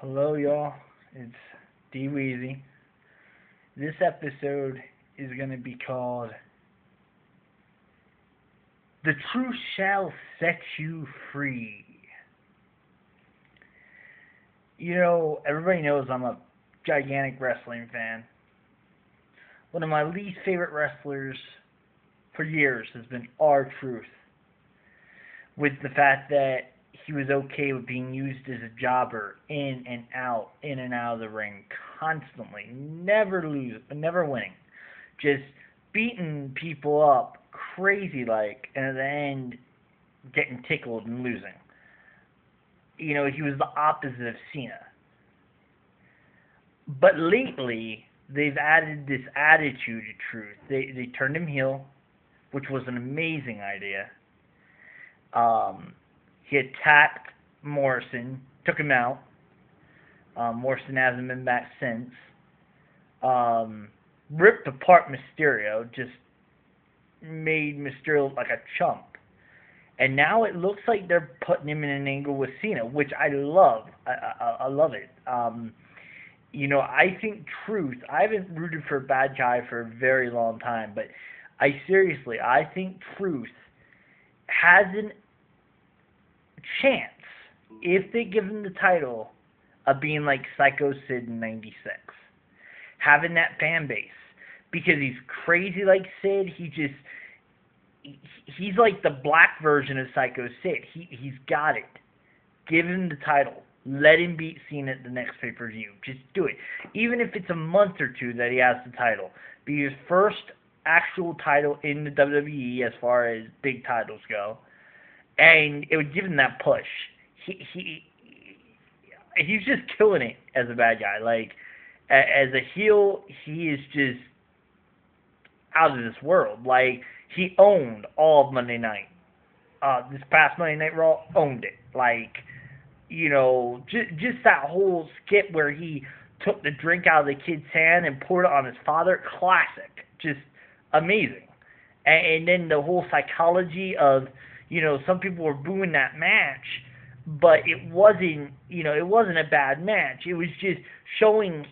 Hello, y'all. It's D Weezy. This episode is going to be called The Truth Shall Set You Free. Everybody knows I'm a gigantic wrestling fan. One of my least favorite wrestlers for years has been R-Truth, with the fact that he was okay with being used as a jobber in and out of the ring constantly, never winning, just beating people up crazy like, and at the end getting tickled and losing. He was the opposite of Cena. But lately, they've added this attitude to Truth. They turned him heel, which was an amazing idea. He attacked Morrison, took him out. Morrison hasn't been back since. Ripped apart Mysterio, just made Mysterio look like a chump. And now it looks like they're putting him in an angle with Cena, which I love. I love it. I think Truth, I haven't rooted for a bad guy for a very long time, but I think Truth has a chance, if they give him the title, of being like Psycho Sid in '96. Having that fan base. Because he's crazy like Sid, he's like the black version of Psycho Sid. He's got it. Give him the title. Let him beat Cena at the next pay-per-view. Just do it. Even if it's a month or two that he has the title. Be his first actual title in the WWE as far as big titles go. And it would give him that push. He's just killing it as a bad guy. Like, as a heel, he is just out of this world. Like, he owned all of Monday night. This past Monday Night Raw, owned it. Like, just that whole skit where he took the drink out of the kid's hand and poured it on his father, classic. Just amazing. And then the whole psychology of, some people were booing that match, but it wasn't a bad match. It was just showing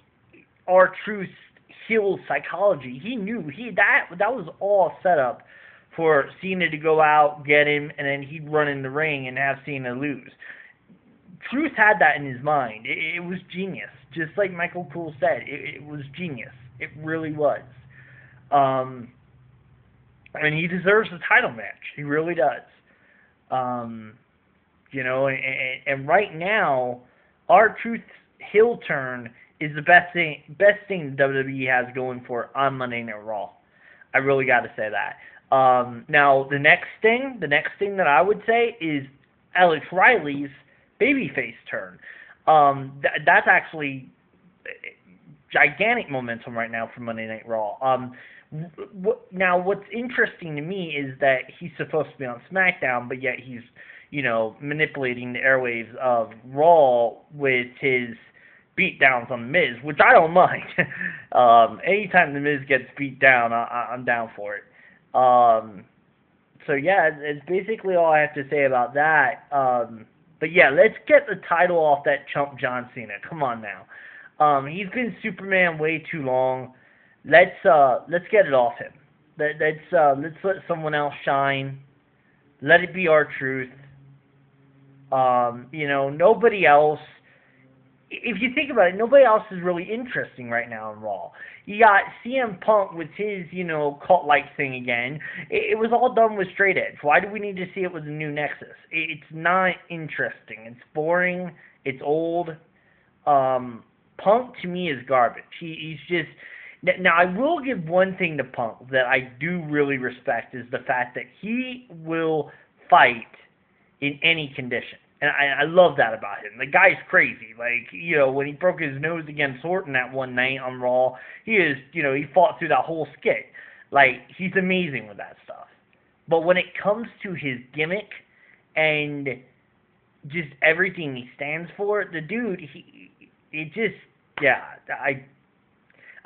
R-Truth's heel psychology. He knew that was all set up for Cena to go out, get him, and then he'd run in the ring and have Cena lose. Truth had that in his mind. It was genius. Just like Michael Cole said, it was genius. It really was. And he deserves the title match. He really does. And right now, R-Truth's heel turn is the best thing WWE has going for on Monday Night Raw. I really got to say that. Now, the next thing that I would say is Alex Riley's babyface turn. That's actually gigantic momentum right now for Monday Night Raw. Now, what's interesting to me is that he's supposed to be on SmackDown, but yet he's, manipulating the airwaves of Raw with his beatdowns on The Miz, which I don't mind. Anytime The Miz gets beat down, I'm down for it. So yeah, it's basically all I have to say about that. But yeah, let's get the title off that chump John Cena. Come on now. He's been Superman way too long. Let's get it off him. Let's let someone else shine. Let it be R-Truth. Nobody else. If you think about it, nobody else is really interesting right now in Raw. You got CM Punk with his, cult-like thing again. It was all done with straight edge. Why do we need to see it with a new Nexus? It's not interesting. It's boring. It's old. Punk, to me, is garbage. He's just... Now, I will give one thing to Punk that I do really respect, is the fact that he will fight in any condition. And I love that about him. The guy's crazy. Like, when he broke his nose against Orton that one night on Raw, he fought through that whole skit. Like, he's amazing with that stuff. But when it comes to his gimmick and just everything he stands for, the dude,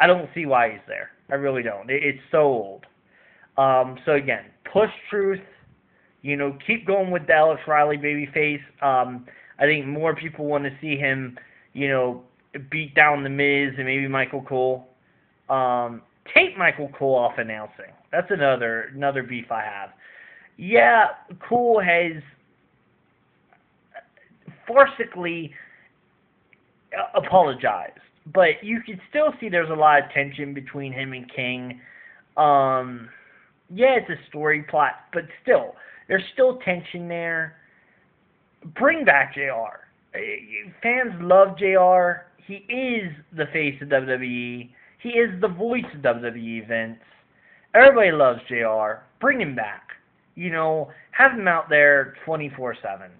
I don't see why he's there. I really don't. It's so old. So again, push Truth. Keep going with the Alex Riley babyface. I think more people want to see him, beat down The Miz and maybe Michael Cole. Take Michael Cole off announcing. That's another beef I have. Yeah, Cole has farcically apologized, but you can still see there's a lot of tension between him and King. Yeah, it's a story plot, but still, there's still tension there. Bring back JR. Fans love JR. He is the face of WWE. He is the voice of WWE, Vince. Everybody loves JR. Bring him back. Have him out there 24/7.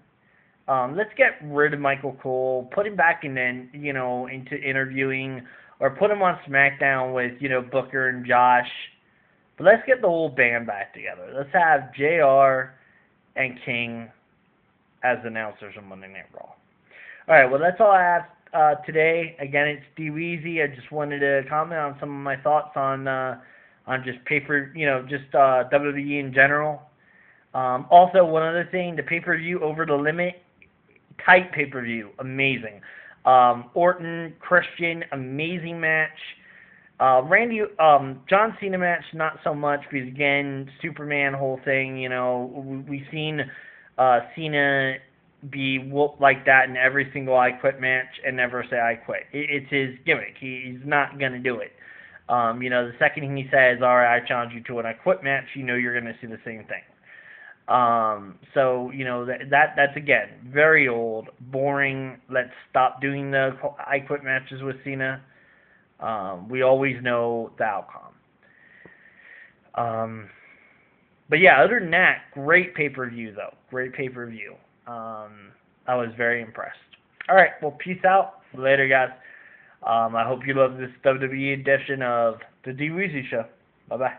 Let's get rid of Michael Cole. Put him back into interviewing, or put him on SmackDown with Booker and Josh. But let's get the whole band back together. Let's have JR and King as announcers on Monday Night Raw. All right, well, that's all I have today. Again, it's D Weezy. I just wanted to comment on some of my thoughts on just WWE in general. Also, one other thing, the pay-per-view Over the Limit, tight pay-per-view, amazing. Orton, Christian, amazing match. John Cena match, not so much, because again, Superman whole thing, we've seen Cena be whooped like that in every single I Quit match and never say I quit. It's his gimmick. He's not going to do it. The second he says, all right, I challenge you to an I Quit match, you're going to see the same thing. That's again, very old, boring. Let's stop doing the I Quit matches with Cena. We always know the outcome. But yeah, other than that, great pay-per-view though. Great pay-per-view. I was very impressed. All right, well, peace out. Later, guys. I hope you love this WWE edition of the D Weezy Show. Bye-bye.